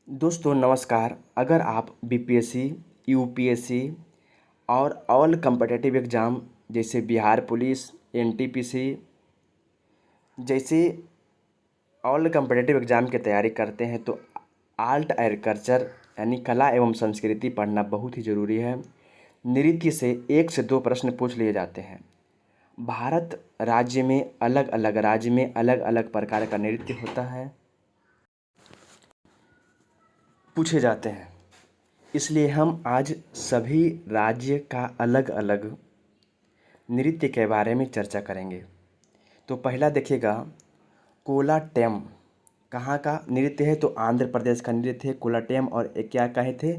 दोस्तों नमस्कार। अगर आप बीपीएससी, यूपीएससी और ऑल कम्पिटिटिव एग्ज़ाम जैसे बिहार पुलिस, एनटीपीसी जैसे ऑल कम्पिटिटिव एग्ज़ाम की तैयारी करते हैं तो आर्ट एग्रीकल्चर यानी कला एवं संस्कृति पढ़ना बहुत ही ज़रूरी है। नृत्य से 1 से 2 प्रश्न पूछ लिए जाते हैं। भारत राज्य में अलग अलग प्रकार का नृत्य होता है, पूछे जाते हैं। इसलिए हम आज सभी राज्य का अलग अलग नृत्य के बारे में चर्चा करेंगे। तो पहला देखिएगा, कोलाटेम कहाँ का नृत्य है? तो आंध्र प्रदेश का नृत्य है कोलाटेम। और एक क्या कहे थे,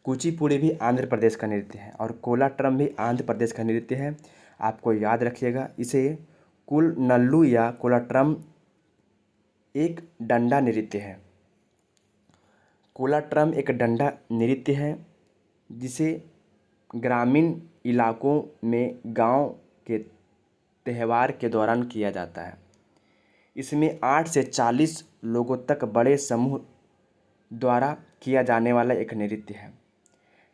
कुचिपुड़ी भी आंध्र प्रदेश का नृत्य है और कोलाट्रम भी आंध्र प्रदेश का नृत्य है। आपको याद रखिएगा। इसे कुल नल्लू या कोलाट्रम एक डंडा नृत्य है। कोलाट्रम एक डंडा नृत्य है जिसे ग्रामीण इलाकों में गांव के त्यौहार के दौरान किया जाता है। इसमें 8 से 40 लोगों तक बड़े समूह द्वारा किया जाने वाला एक नृत्य है।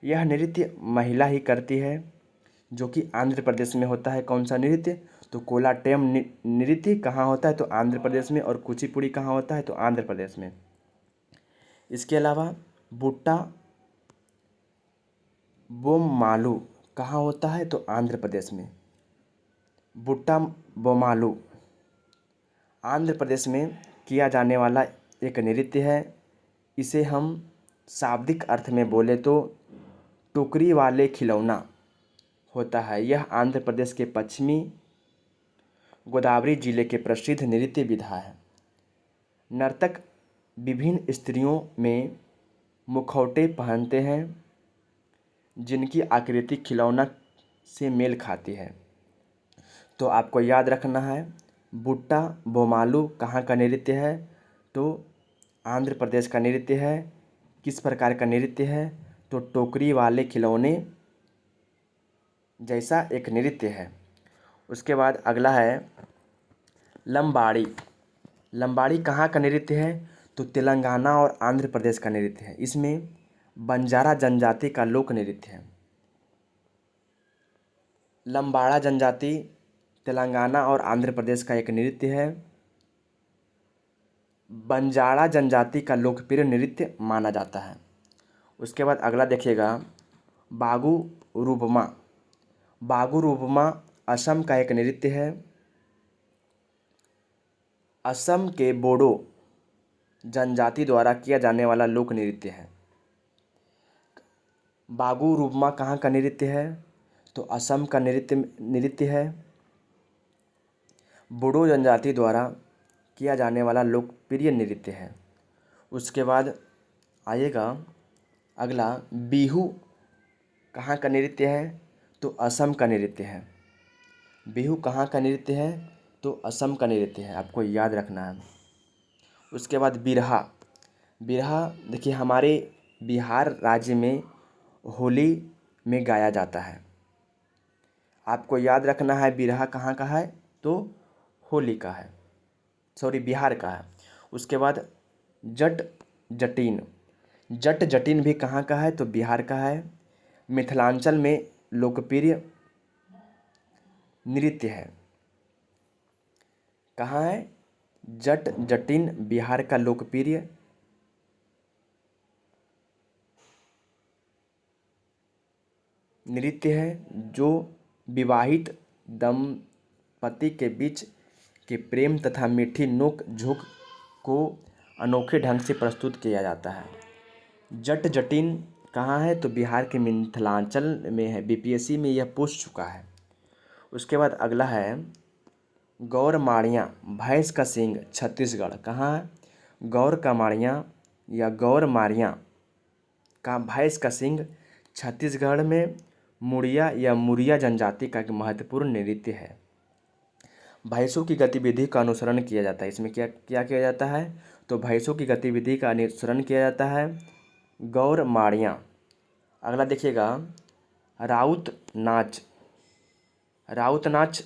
यह नृत्य महिला ही करती है, जो कि आंध्र प्रदेश में होता है। कौन सा नृत्य? तो कोलाटेम नृत्य कहाँ होता है? तो आंध्र प्रदेश में। और कुचिपुड़ी कहाँ होता है? तो आंध्र प्रदेश में। इसके अलावा बुट्टा बोमालू कहाँ होता है? तो आंध्र प्रदेश में। बुट्टा बोमालू आंध्र प्रदेश में किया जाने वाला एक नृत्य है। इसे हम शाब्दिक अर्थ में बोले तो टोकरी वाले खिलौना होता है। यह आंध्र प्रदेश के पश्चिमी गोदावरी जिले के प्रसिद्ध नृत्य विधा है। नर्तक विभिन्न स्त्रियों में मुखौटे पहनते हैं जिनकी आकृति खिलौना से मेल खाती है। तो आपको याद रखना है, बुट्टा बोमालू कहाँ का नृत्य है? तो आंध्र प्रदेश का नृत्य है। किस प्रकार का नृत्य है? तो टोकरी वाले खिलौने जैसा एक नृत्य है। उसके बाद अगला है लंबाड़ी। लंबाड़ी कहाँ का नृत्य है? तो तेलंगाना और आंध्र प्रदेश का नृत्य है। इसमें बंजारा जनजाति का लोक नृत्य है। लंबाड़ा जनजाति तेलंगाना और आंध्र प्रदेश का एक नृत्य है। बंजारा जनजाति का लोकप्रिय नृत्य माना जाता है। उसके बाद अगला देखिएगा, बागू रूबमा। बागू रूबमा असम का एक नृत्य है। असम के बोडो जनजाति द्वारा किया जाने वाला लोक नृत्य है। बागू रूबमा कहाँ का नृत्य है? तो असम का नृत्य है। बोडो जनजाति द्वारा किया जाने वाला लोकप्रिय नृत्य है। उसके बाद आइएगा अगला, बिहू कहाँ का नृत्य है? तो असम का नृत्य है। बिहू कहाँ का नृत्य है? तो असम का नृत्य है। आपको याद रखना है। उसके बाद बिरहा। बिरहा देखिए, हमारे बिहार राज्य में होली में गाया जाता है। आपको याद रखना है, बिरहा कहाँ का है? तो होली का है, सॉरी बिहार का है। उसके बाद जट जटिन। जट जटिन भी कहाँ का है? तो बिहार का है। मिथिलांचल में लोकप्रिय नृत्य है। कहाँ है? जट जटिन बिहार का लोकप्रिय नृत्य है, जो विवाहित दंपति के बीच के प्रेम तथा मीठी नोक झोंक को अनोखे ढंग से प्रस्तुत किया जाता है। जट जटिन कहाँ है? तो बिहार के मिथिलांचल में है। बीपीएससी में यह पूछ चुका है। उसके बाद अगला है गौर माड़ियाँ भैंस का सींग छत्तीसगढ़। कहाँ है? गौर का माड़ियाँ या गौर माड़ियाँ का भैंस का सींग छत्तीसगढ़ में मुड़िया या मुरिया जनजाति का एक महत्वपूर्ण नृत्य है। भैंसों की गतिविधि का अनुसरण किया जाता है। इसमें क्या क्या किया जाता है? तो भैंसों की गतिविधि का अनुसरण किया जाता है। गौर माड़ियाँ। अगला देखिएगा, राउत नाच। राउत नाच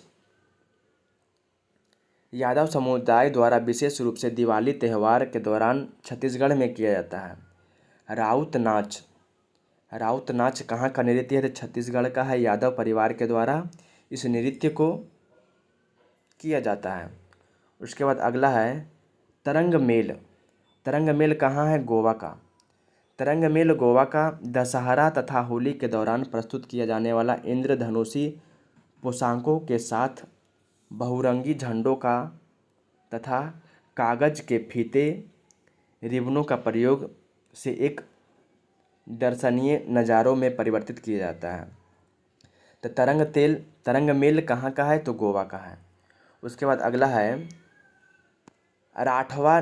यादव समुदाय द्वारा विशेष रूप से दिवाली त्यौहार के दौरान छत्तीसगढ़ में किया जाता है। राउत नाच। राउत नाच कहाँ का नृत्य है? तो छत्तीसगढ़ का है। यादव परिवार के द्वारा इस नृत्य को किया जाता है। उसके बाद अगला है तरंग मेल। तरंग मेल कहाँ है? गोवा का। तरंग मेल गोवा का दशहरा तथा होली के दौरान प्रस्तुत किया जाने वाला इंद्रधनुषी पोशाकों के साथ बहुरंगी झंडों का तथा कागज के फीते रिबनों का प्रयोग से एक दर्शनीय नज़ारों में परिवर्तित किया जाता है। तो तरंग मेल कहाँ का है? तो गोवा का है। उसके बाद अगला है राठवा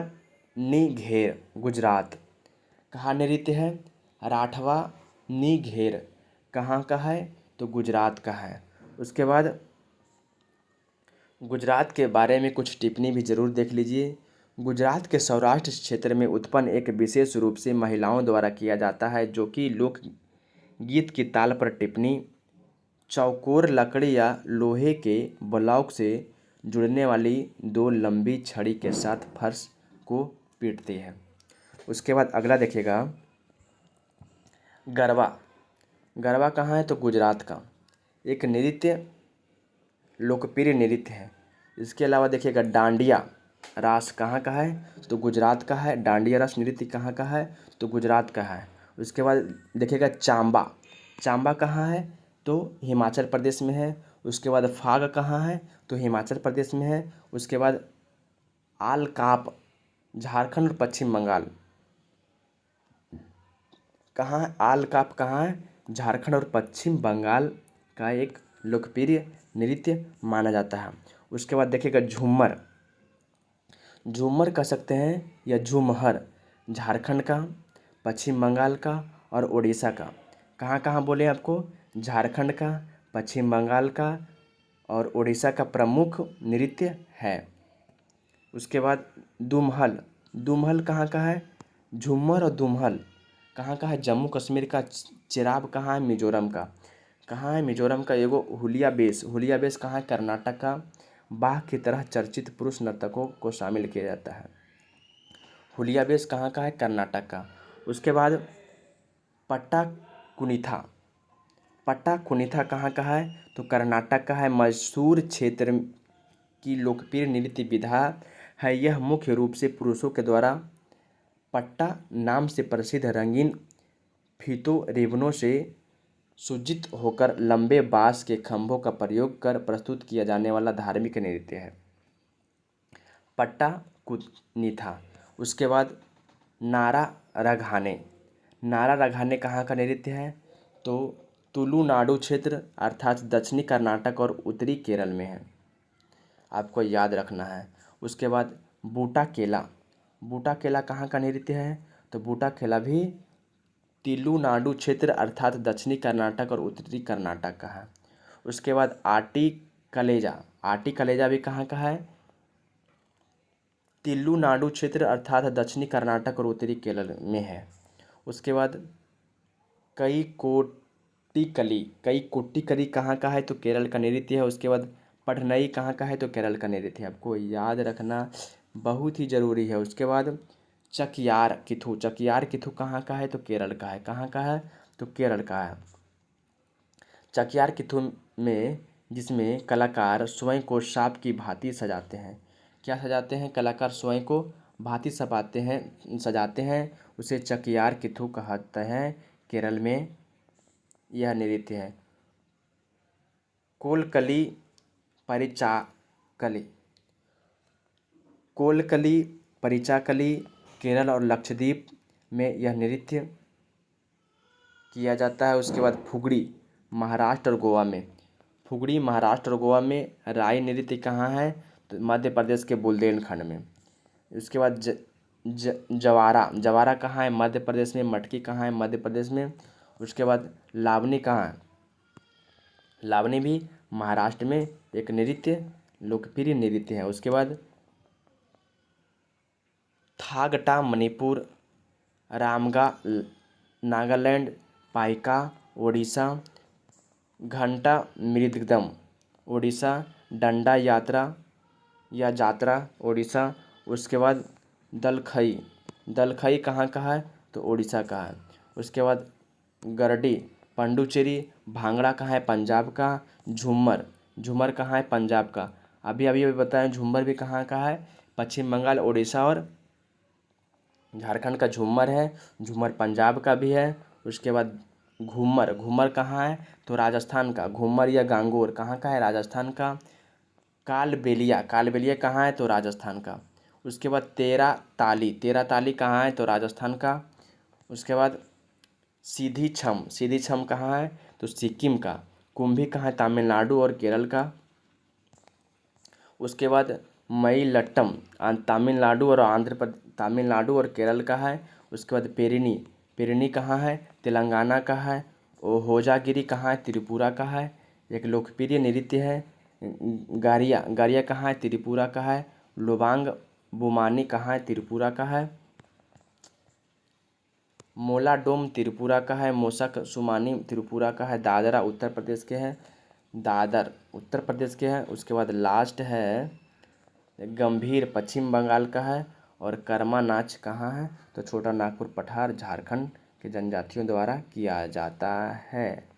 नी घेर गुजरात। कहाँ नृत्य है? राठवा नी घेर कहाँ का है? तो गुजरात का है। उसके बाद गुजरात के बारे में कुछ टिप्पणी भी ज़रूर देख लीजिए। गुजरात के सौराष्ट्र क्षेत्र में उत्पन्न एक विशेष रूप से महिलाओं द्वारा किया जाता है, जो कि लोक गीत की ताल पर टिप्पणी चौकोर लकड़ी या लोहे के ब्लॉक से जुड़ने वाली दो लंबी छड़ी के साथ फर्श को पीटती है। उसके बाद अगला देखिएगा गरबा। गरबा कहाँ है? तो गुजरात का एक नृत्य लोकप्रिय नृत्य है। इसके अलावा देखिएगा डांडिया रास कहाँ का है? तो गुजरात का है। डांडिया रास नृत्य कहाँ का है? तो गुजरात का है। उसके बाद देखिएगा चांबा। चांबा कहाँ है? तो हिमाचल प्रदेश में है। उसके बाद फाग कहाँ है? तो हिमाचल प्रदेश में है। उसके बाद आलकाप झारखंड और पश्चिम बंगाल। कहाँ है? आलकाप कहाँ है? झारखंड और पश्चिम बंगाल का एक लोकप्रिय नृत्य माना जाता है। उसके बाद देखिएगा झूमर। झूमर कह सकते हैं या झूमहर झारखंड का, पश्चिम बंगाल का और उड़ीसा का। कहाँ कहाँ बोले आपको? झारखंड का, पश्चिम बंगाल का और उड़ीसा का प्रमुख नृत्य है। उसके बाद दुमहल। दुमहल कहाँ का है? झूमर और दुमहल कहाँ का है? जम्मू कश्मीर का। चिराब कहाँ है? मिजोरम का। कहाँ है? मिजोरम का। एगो हुलिया बेस। हुलिया बेस कहाँ है? कर्नाटक का। बाघ की तरह चर्चित पुरुष नर्तकों को शामिल किया जाता है। हुलिया बेस कहाँ का है? कर्नाटक का। उसके बाद पट्टा कुनिथा। पट्टा कुनिथा कहाँ का है? तो कर्नाटक का है। मैसूर क्षेत्र की लोकप्रिय नृत्य विधा है। यह मुख्य रूप से पुरुषों के द्वारा पट्टा नाम से प्रसिद्ध रंगीन फीतों रिबनों से सुसज्जित होकर लंबे बांस के खंभों का प्रयोग कर प्रस्तुत किया जाने वाला धार्मिक नृत्य है, पट्टा कुनिथा। उसके बाद नारा रघाने। नारा रघाने कहाँ का नृत्य है? तो तुलुनाडु क्षेत्र अर्थात दक्षिणी कर्नाटक और उत्तरी केरल में है, आपको याद रखना है। उसके बाद बूटा केला। बूटा केला कहाँ का नृत्य है? तो बूटा केला भी तुलुनाडु क्षेत्र अर्थात दक्षिणी कर्नाटक और उत्तरी कर्नाटक का है। उसके बाद आटी कलेजा। आटी कलेजा भी कहाँ का है? तुलुनाडु क्षेत्र अर्थात दक्षिणी कर्नाटक और उत्तरी केरल में है। उसके बाद कई कोट्टिकली। कई कोट्टिकली कहाँ का है? तो केरल का नृत्य है। उसके बाद पढ़नई कहाँ का है? तो केरल का नृत्य है, आपको याद रखना बहुत ही ज़रूरी है। उसके बाद चकियार किथु। चकियार किथु कहाँ का है? तो केरल का है। कहाँ का है? तो केरल का है। चकियार किथु में जिसमें कलाकार स्वयं को सांप की भांति सजाते हैं। क्या सजाते हैं? कलाकार स्वयं को भांति सजाते हैं, उसे चकियार किथु कहते हैं। केरल में यह नृत्य है। कोलकली परिचाकली। कोलकली परिचाकली केरल और लक्षद्वीप में यह नृत्य किया जाता है। उसके बाद फुगड़ी महाराष्ट्र और गोवा में। फुगड़ी महाराष्ट्र और गोवा में। राई नृत्य कहाँ है? तो मध्य प्रदेश के बुंदेलखंड में। उसके बाद जवारा। जवारा कहाँ है? मध्य प्रदेश में। मटकी कहाँ है? मध्य प्रदेश में। उसके बाद लावनी कहाँ है? लावनी भी महाराष्ट्र में एक नृत्य लोकप्रिय नृत्य है। उसके बाद थागटा मणिपुर, रामगा नागालैंड, पाइका ओडिशा, घंटा मृदंगम ओडिशा, डंडा यात्रा या जात्रा ओडिशा। उसके बाद दलखई। दलखई कहाँ का है? तो उड़ीसा का है। उसके बाद गरडी, पंडुचेरी, भांगड़ा कहाँ है? पंजाब का। झूमर, झूमर कहाँ है? पंजाब का। अभी अभी अभी बताएं झूमर भी कहाँ का है? पश्चिम बंगाल, उड़ीसा और झारखंड का झूमर है। झूमर पंजाब का भी है। उसके बाद घूमर, घूमर कहाँ है? तो राजस्थान का। घूमर या गांगोर कहाँ का है? राजस्थान का। कालबेलिया, कालबेलिया कहाँ है? तो राजस्थान का। उसके बाद तेरा ताली, तेरा ताली कहाँ है? तो राजस्थान का। उसके बाद सीधी छम, सीधी छम कहाँ है? तो सिक्किम का। कुंभी कहाँ है? तमिलनाडु और केरल का। उसके बाद मयिलट्टम तमिलनाडु और तमिलनाडु और केरल का है। उसके बाद पेरिनी, पेरिनी कहाँ है? तेलंगाना का है। होजागिरी कहाँ है? त्रिपुरा का है। एक लोकप्रिय नृत्य है गारिया, गारिया कहाँ है? त्रिपुरा का है। लोबांग बुमानी कहाँ है? त्रिपुरा का है। मोलाडोम त्रिपुरा का है। मोसक सुमानी त्रिपुरा का है। दादरा उत्तर प्रदेश के हैं। दादर उत्तर प्रदेश के हैं। उसके बाद लास्ट है गंभीर, पश्चिम बंगाल का है। और कर्मा नाच कहाँ है? तो छोटा नागपुर पठार, झारखंड के जनजातियों द्वारा किया जाता है।